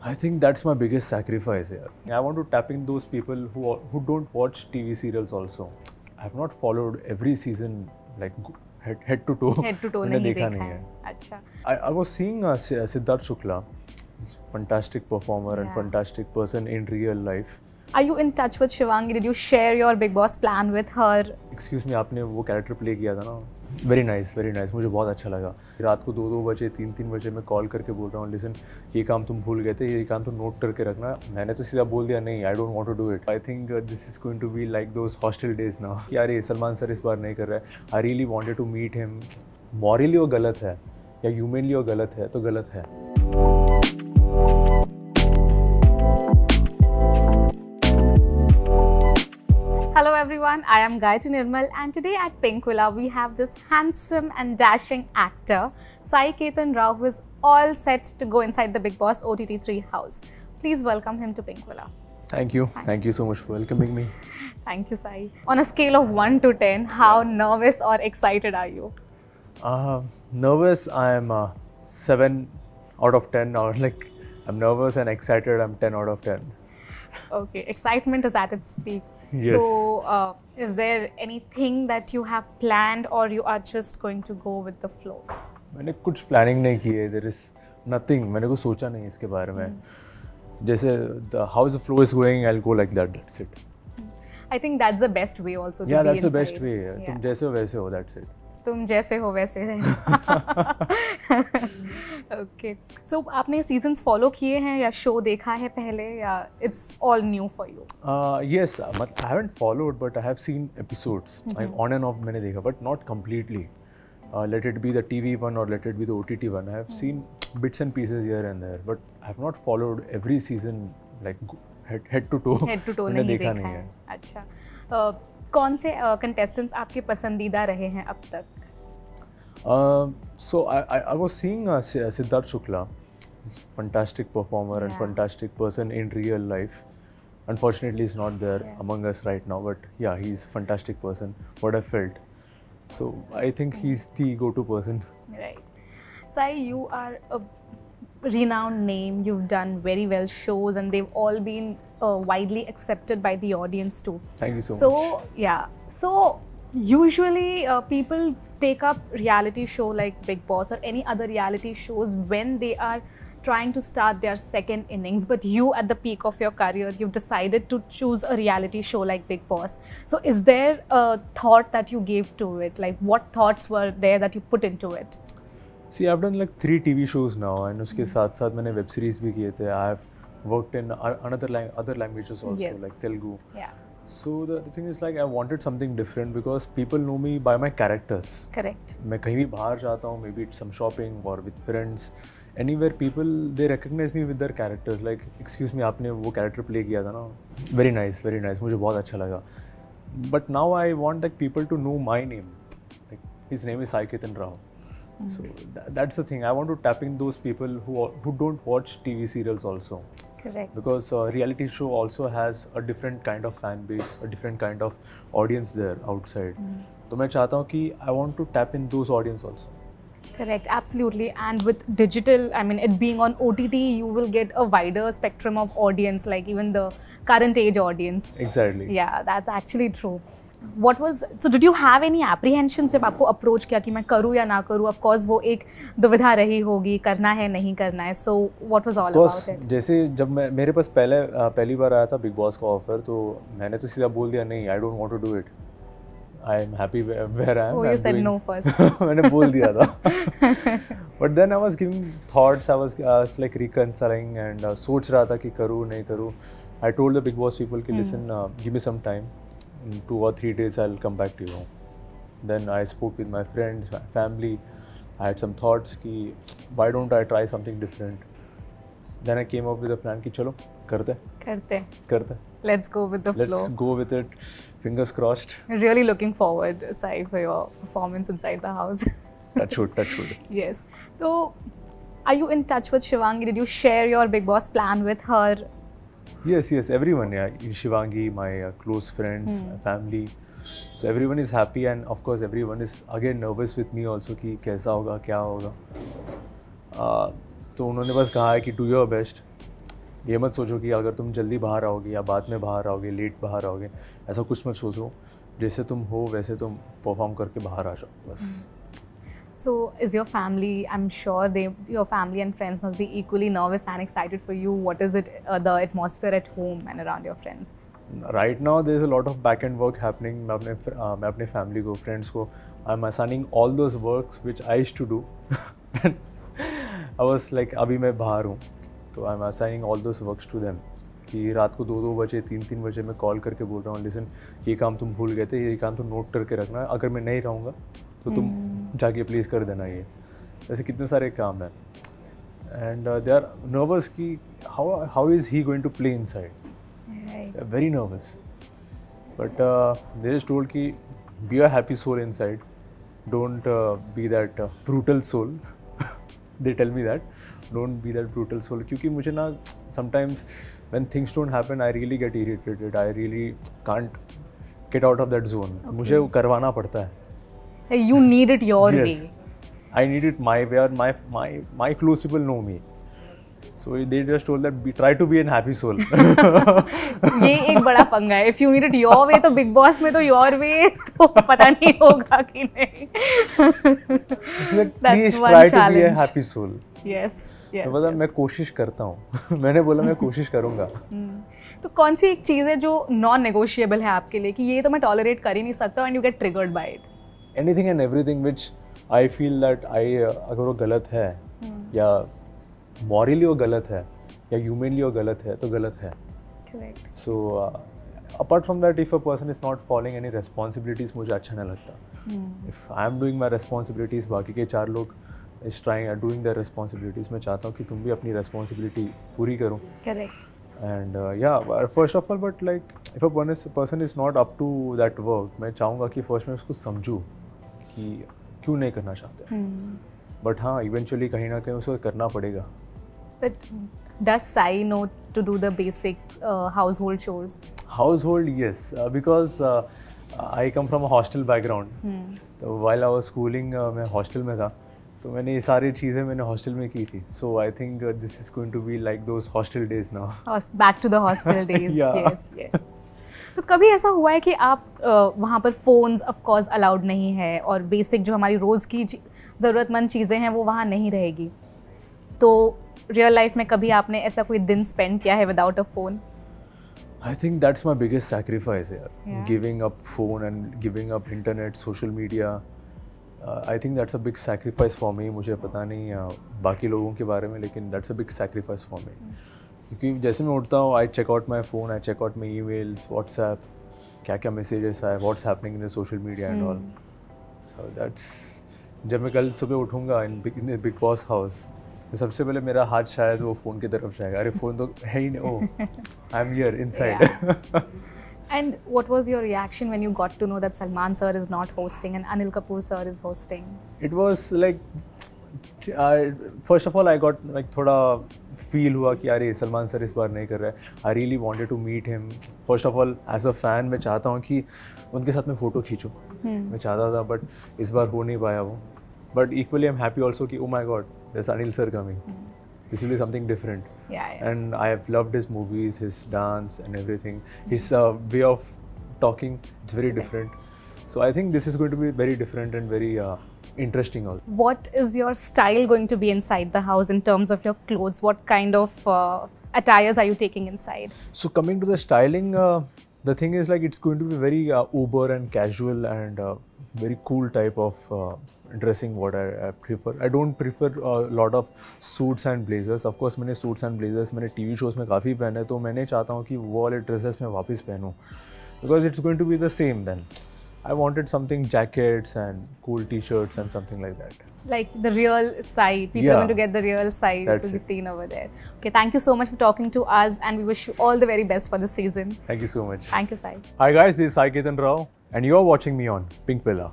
I think that's my biggest sacrifice here. I want to tap in those people who don't watch TV serials also. I have not followed every season like head to toe. Head to toe मैंने नहीं देखा देखा नहीं है. है. अच्छा. I was seeing Siddharth Shukla. He's a fantastic performer and Yeah. fantastic person in real life. Are you in touch with Shivangi? Did you share your Big Boss plan with her? Excuse me, आपने वो character play किया था ना, very nice, मुझे बहुत अच्छा लगा. रात को 2-2 बजे 3-3 बजे मैं कॉल करके बोल रहा हूँ, लिसन ये काम तुम भूल गए थे, ये काम तुम नोट करके रखना. मैंने तो सीधा बोल दिया नहीं, I don't want to do it. I think this is going to be like those hostel days now कि यार ये सलमान सर इस बार नहीं कर रहा है. I really wanted to meet him. Morally वो गलत है या ह्यूमनली वो गलत है तो गलत है. Hello everyone, I am Gayatri Nirmal and today at Pink Villa we have this handsome and dashing actor Sai Ketan Rao who is all set to go inside the Big Boss OTT3 house. Please welcome him to Pink Villa. Thank you so much for welcoming me. Thank you, Sai. On a scale of 1 to 10, how nervous or excited are you? Nervous, I'm 7 out of 10, or like I'm nervous and excited, I'm 10 out of 10. Okay, excitement is at its peak. Yes. So, is there anything that you have planned or you are just going to go with the flow? मैंने कुछ planning नहीं की है. There is nothing. मैंने कुछ सोचा नहीं इसके बारे में. जैसे how the flow is going, I'll go like that. That's it. I think that's the best way also to Yeah, be that's the inside. best way. Yeah. तुम जैसे हो वैसे हो. That's it. तुम जैसे हो वैसे रहना. Okay. So आपने सीजन्स फॉलो किए हैं या शो देखा है पहले या it's all new for you? Yes, I haven't followed, but I have seen episodes. Like on and off मैंने देखा, but not completely. Let it be the TV one or let it be the OTT one. I have seen bits and pieces here and there, but I have not followed every season like head to toe. Head to toe मैंने नहीं देखा देखा नहीं है. है. अच्छा. कौन से कंटेस्टेंट्स आपके पसंदीदा रहे हैं अब तक? So I was seeing Siddharth Shukla. He's a fantastic performer and Yeah. fantastic person in real life. Unfortunately, he's not there Yeah. among us right now, but yeah, he's a fantastic person, what I felt. So I think he's the go-to person. Right. Sai, you are a renowned name. You've done very well shows and they've all been widely accepted by the audience too. Thank you so much. So, yeah. So, usually people take up reality show like Big Boss or any other reality shows when they are trying to start their second innings, but you at the peak of your career, you've decided to choose a reality show like Big Boss. So is there a thought that you gave to it? Like what thoughts were there that you put into it? See, I've done like 3 TV shows now, and उसके साथ साथ मैंने web series भी किए थे. I have worked in other languages also, Yes. like Telugu. Yeah, So the thing is like I wanted something different because people know me by my characters. correct. मैं कहीं भी बाहर जाता हूँ, maybe it's some shopping or with friends, anywhere people they recognize me with their characters. Like excuse me, आपने वो character play किया था ना, very nice, मुझे बहुत अच्छा लगा. But now I want like people to know my name. Like his name is Sai Ketan Rao. So that's the thing. I want to tap in those people who don't watch TV serials also. Correct. Because reality show also has a different kind of fan base, a different kind of audience there outside. तो मैं चाहता हूँ कि I want to tap in those audience also. Correct, absolutely. And with digital, I mean, it being on OTT, you will get a wider spectrum of audience, like even the current age audience. Exactly. Yeah, that's actually true. So did you have any apprehensions जब आपको approach किया कि मैं करूँ या ना करूँ? Of course वो एक दुविधा रही होगी, करना है नहीं करना है. So what was all about it? जैसे जब मेरे पास पहली बार आया था बिग बॉस का ऑफर, तो मैंने तो सीधा बोल दिया नहीं, I don't want to do it. I am happy where I am. Oh, you said no first. मैंने बोल दिया था. But then I was giving thoughts, I was like reconciling and सोच रहा था कि करूँ नहीं करूँ. I told the Big Boss people कि listen, give me some time. In 2 or 3 days I'll come back to you. Then I spoke with my friends, my family. I had some thoughts कि why don't I try something different. Then I came up with a plan कि चलो करते. Let's go with the flow. Let's go with it. Fingers crossed. Really looking forward, Sai, for your performance inside the house. Touch wood. Yes. So, are you in touch with Shivangi? Did you share your Big Boss plan with her? Yes, everyone, yeah. Shivangi, my close friends, my family. So everyone is happy and of course everyone is again nervous with me also कि कैसा होगा, क्या होगा. तो उन्होंने बस कहा है कि do your best. ये मत सोचो कि अगर तुम जल्दी बाहर आओगे या बाद में बाहर आओगे, लेट बाहर आओगे, ऐसा कुछ मत सोचो. जैसे तुम हो वैसे तुम परफॉर्म करके बाहर आ जाओ बस. So is your family, I'm sure your family and friends must be equally nervous and excited for you. What is it, the atmosphere at home and around your friends? Right now there is a lot of back end work happening. मैं अपने family को, friends को I'm assigning all those works which I used to do. I was like अभी मैं बाहर हूँ तो I'm assigning all those works to them. कि रात को 2-2 बजे 3-3 बजे मैं कॉल करके बोल रहा हूँ, लिसन ये काम तुम भूल गए थे, ये काम तुम नोट करके रखना, अगर मैं नहीं रहूँगा तो तुम जाके प्लीज़ कर देना. ये ऐसे कितने सारे काम हैं. एंड दे आर नर्वस कि how is he going to play inside. They are very nervous but they just told कि be a happy soul inside, don't be that brutal soul. They tell me that don't be that brutal soul. क्योंकि मुझे ना sometimes when things don't happen I really get irritated. I really can't get out of that zone. मुझे वो करवाना पड़ता है. You need it your way. I need it my way. My close people know me. So they just told that try to be a happy soul. ये एक बड़ा पंगा है. If you need it your way तो Big Boss में तो your way तो पता नहीं होगा कि नहीं. That's one try challenge. to be a happy soul. Yes. मतलब मैं कोशिश करता हूँ. मैंने बोला मैं कोशिश करूँगा. तो कौन सी एक चीज़ है जो नॉन नेगोशिएबल है आपके लिए कि ये तो मैं टॉलरेट कर ही नहीं सकता and you get triggered by it? Anything and everything which I feel that अगर वो गलत है या मॉरली वो गलत है या ह्यूमनली वो गलत है तो गलत है. Correct. So apart from that, if a person is not following any responsibilities, मुझे अच्छा नहीं लगता. If I am doing my responsibilities, बाकी के 4 लोग is trying doing their responsibilities, मैं चाहता हूँ कि तुम भी अपनी responsibility पूरी करो. Correct. And yeah, first of all, but like if a person is not up to that work, मैं चाहूँगा कि first मैं उसको समझूँ कि क्यों नहीं करना चाहते. But हाँ, eventually कहीं ना कहीं उसको करना पड़ेगा. But does Sai know to do the basic household chores? Household, yes, because I come from a hostel background. तो while I was schooling मैं hostel में था तो मैंने ये सारी चीज़ें मैंने हॉस्टल में की थी. So I think this is going to be like those hostel days now. Back to the hostel days. Yes yes. तो कभी ऐसा हुआ है कि आप वहाँ पर फ़ोन्स ऑफ कोर्स अलाउड नहीं है और बेसिक जो हमारी रोज़ की ज़रूरतमंद चीज़ें हैं वो वहाँ नहीं रहेगी, तो रियल लाइफ में कभी आपने ऐसा कोई दिन स्पेंड किया है without a phone? I think that's my biggest sacrifice यार. Giving up phone and giving up internet, social media. I think that's a big sacrifice for me. मुझे पता नहीं बाकी लोगों के बारे में, लेकिन that's a big sacrifice for me. क्योंकि जैसे मैं उठता हूँ, I check out my phone, I check out my emails, WhatsApp, क्या क्या मैसेजेस आए, what's happening in the social media and all. So that's, जब मैं कल सुबह उठूँगा इन बिग बॉस हाउस, तो सबसे पहले मेरा हाथ शायद वो फ़ोन की तरफ जाएगा. अरे फ़ोन तो है ही नहीं. Oh, I am here inside. And what was your reaction when you got to know that Salman sir is not hosting and Anil Kapoor sir is hosting? It was like, first of all I got like थोड़ा feel हुआ कि अरे Salman sir इस बार नहीं कर रहा है. I really wanted to meet him. First of all as a fan मैं चाहता हूँ कि उनके साथ मैं फ़ोटो खींचूँ. मैं चाहता था but इस बार हो नहीं पाया वो. But equally I'm happy also कि oh my god, there's Anil sir coming. This will be something different. Yeah. And I have loved his movies, his dance and everything. His way of talking, it's very different. So I think this is going to be very different and very interesting also. What is your style going to be inside the house in terms of your clothes? What kind of attires are you taking inside? So coming to the styling, the thing is like it's going to be very uber and casual and very cool type of dressing what I prefer. I don't prefer a lot of suits and blazers. Of course मैंने suits and blazers मैंने TV shows में काफ़ी पहने, तो मैंने चाहता हूँ कि वो वाले dresses मैं वापस पहनूँ, because it's going to be the same then. I wanted something jackets and cool t-shirts and something like that. Like the real side. People are going to get the real side to be seen over there. Okay, thank you so much for talking to us and we wish you all the very best for the season. Thank you so much. Thank you, Sai. Hi guys, this is Sai Ketan Rao and you are watching me on Pink Pillar.